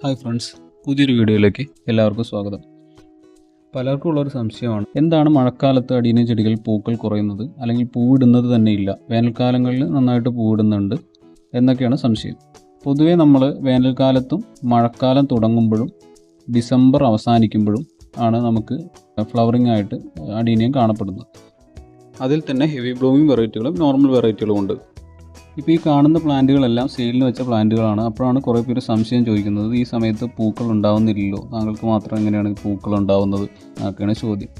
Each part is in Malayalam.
ഹായ് ഫ്രണ്ട്സ്, പുതിയൊരു വീഡിയോയിലേക്ക് എല്ലാവർക്കും സ്വാഗതം. പലർക്കും ഉള്ളൊരു സംശയമാണ്, എന്താണ് മഴക്കാലത്ത് അടീനിയം ചെടികൾ പൂക്കൾ കുറയുന്നത് അല്ലെങ്കിൽ പൂവിടുന്നത് തന്നെ ഇല്ല, വേനൽക്കാലങ്ങളിൽ നന്നായിട്ട് പൂവിടുന്നുണ്ട് എന്നൊക്കെയാണ് സംശയം. പൊതുവേ നമ്മൾ വേനൽക്കാലത്തും മഴക്കാലം തുടങ്ങുമ്പോഴും ഡിസംബർ അവസാനിക്കുമ്പോഴും ആണ് നമുക്ക് ഫ്ലവറിംഗ് ആയിട്ട് അടീനിയം കാണപ്പെടുന്നത്. അതിൽ തന്നെ ഹെവി ബ്ലൂമിങ് വെറൈറ്റികളും നോർമൽ വെറൈറ്റികളും ഉണ്ട്. ഇപ്പോൾ ഈ കാണുന്ന പ്ലാന്റുകളെല്ലാം സെയിലിന് വെച്ച പ്ലാന്റുകളാണ്. അപ്പോഴാണ് കുറേ പേര് സംശയം ചോദിക്കുന്നത്, ഈ സമയത്ത് പൂക്കൾ ഉണ്ടാവുന്നില്ലല്ലോ, താങ്കൾക്ക് മാത്രം എങ്ങനെയാണ് പൂക്കൾ ഉണ്ടാവുന്നത് എന്നൊക്കെയാണ് ചോദ്യം.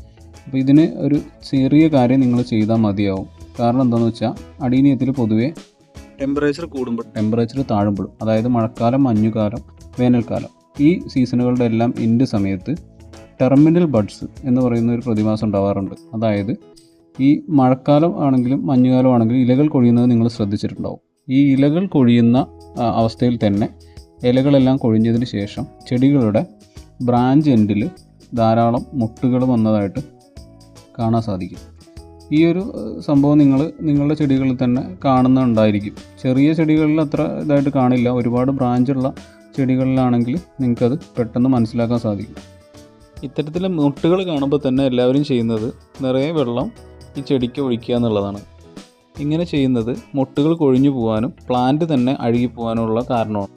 അപ്പോൾ ഇതിന് ഒരു ചെറിയ കാര്യം നിങ്ങൾ ചെയ്താൽ മതിയാവും. കാരണം എന്താണെന്ന് വെച്ചാൽ അടീനിയത്തിൽ പൊതുവേ ടെമ്പറേച്ചർ കൂടുമ്പോൾ ടെമ്പറേച്ചർ താഴുമ്പോഴും, അതായത് മഴക്കാലം, മഞ്ഞുകാലം, വേനൽക്കാലം, ഈ സീസണുകളുടെ എല്ലാം എൻഡ് സമയത്ത് ടെർമിനൽ ബഡ്സ് എന്ന് പറയുന്ന ഒരു പ്രതിഭാസം ഉണ്ടാവാറുണ്ട്. അതായത് ഈ മഴക്കാലം ആണെങ്കിലും മഞ്ഞുകാലം ആണെങ്കിലും ഇലകൾ കൊഴിയുന്നത് നിങ്ങൾ ശ്രദ്ധിച്ചിട്ടുണ്ടാവും. ഈ ഇലകൾ കൊഴിയുന്ന അവസ്ഥയിൽ തന്നെ ഇലകളെല്ലാം കൊഴിഞ്ഞതിന് ശേഷം ചെടികളുടെ ബ്രാഞ്ച് എൻഡിൽ ധാരാളം മുട്ടുകൾ വന്നതായിട്ട് കാണാൻ സാധിക്കും. ഈ ഒരു സംഭവം നിങ്ങളുടെ ചെടികളിൽ തന്നെ കാണുന്നുണ്ടായിരിക്കും. ചെറിയ ചെടികളിൽ അത്ര ഇതായിട്ട് കാണില്ല. ഒരുപാട് ബ്രാഞ്ചുള്ള ചെടികളിലാണെങ്കിൽ നിങ്ങൾക്കത് പെട്ടെന്ന് മനസ്സിലാക്കാൻ സാധിക്കും. ഇത്തരത്തിലെ മുട്ടുകൾ കാണുമ്പോൾ തന്നെ എല്ലാവരും ചെയ്യുന്നത് നിറയെ വെള്ളം ഈ ചെടിക്ക് ഒഴിക്കുക എന്നുള്ളതാണ്. ഇങ്ങനെ ചെയ്യുന്നത് മുട്ടുകൾ കൊഴിഞ്ഞു പോകാനും പ്ലാന്റ് തന്നെ അഴുകിപ്പോകാനുള്ള കാരണമാണ്.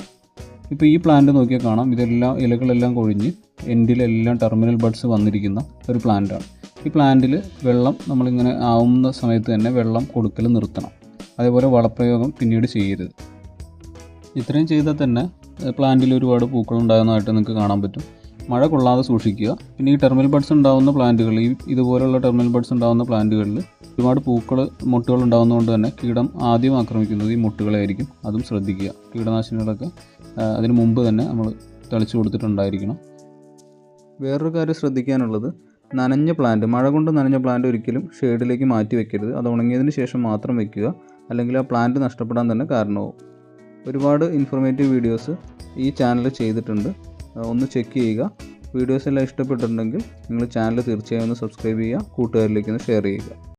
ഇപ്പോൾ ഈ പ്ലാന്റ് നോക്കിയാൽ കാണാം, ഇതെല്ലാം ഇലകളെല്ലാം കൊഴിഞ്ഞ് എൻഡിലെല്ലാം ടെർമിനൽ ബഡ്സ് വന്നിരിക്കുന്ന ഒരു പ്ലാന്റാണ്. ഈ പ്ലാന്റിൽ വെള്ളം നമ്മളിങ്ങനെ ആവുന്ന സമയത്ത് തന്നെ വെള്ളം കൊടുക്കൽ നിർത്തണം. അതേപോലെ വളപ്രയോഗം പിന്നീട് ചെയ്യരുത്. ഇത്രയും ചെയ്താൽ തന്നെ പ്ലാന്റിൽ ഒരുപാട് പൂക്കൾ ഉണ്ടാകുന്നതായിട്ട് നിങ്ങൾക്ക് കാണാൻ പറ്റും. മഴ കൊള്ളാതെ സൂക്ഷിക്കുക. പിന്നെ ഈ ടെർമിനൽ ബഡ്സ് ഉണ്ടാകുന്ന പ്ലാന്റുകൾ, ഇതുപോലുള്ള ടെർമിനൽ ബഡ്സ് ഉണ്ടാകുന്ന പ്ലാന്റുകളിൽ ഒരുപാട് മുട്ടുകൾ ഉണ്ടാകുന്നതുകൊണ്ട് തന്നെ കീടം ആദ്യം ആക്രമിക്കുന്നത് ഈ മുട്ടുകളായിരിക്കും. അതും ശ്രദ്ധിക്കുക. കീടനാശിനികളൊക്കെ അതിന് മുമ്പ് തന്നെ നമ്മൾ തളിച്ചു കൊടുത്തിട്ടുണ്ടായിരിക്കണം. വേറൊരു കാര്യം ശ്രദ്ധിക്കാനുള്ളത്, നനഞ്ഞ പ്ലാന്റ്, മഴ കൊണ്ട് നനഞ്ഞ പ്ലാന്റ് ഒരിക്കലും ഷെയ്ഡിലേക്ക് മാറ്റി വെക്കരുത്. അത് ഉണങ്ങിയതിന് ശേഷം മാത്രം വെക്കുക, അല്ലെങ്കിൽ ആ പ്ലാന്റ് നഷ്ടപ്പെടാൻ തന്നെ കാരണമാവും. ഒരുപാട് ഇൻഫോർമേറ്റീവ് വീഡിയോസ് ഈ ചാനൽ ചെയ്തിട്ടുണ്ട്, ഒന്ന് ചെക്ക് ചെയ്യുക. വീഡിയോസ് എല്ലാം ഇഷ്ടപ്പെട്ടിട്ടുണ്ടെങ്കിൽ നിങ്ങൾ ചാനൽ തീർച്ചയായും ഒന്ന് സബ്സ്ക്രൈബ് ചെയ്യുക, കൂട്ടുകാരിലേക്ക് ഒന്ന് ഷെയർ ചെയ്യുക.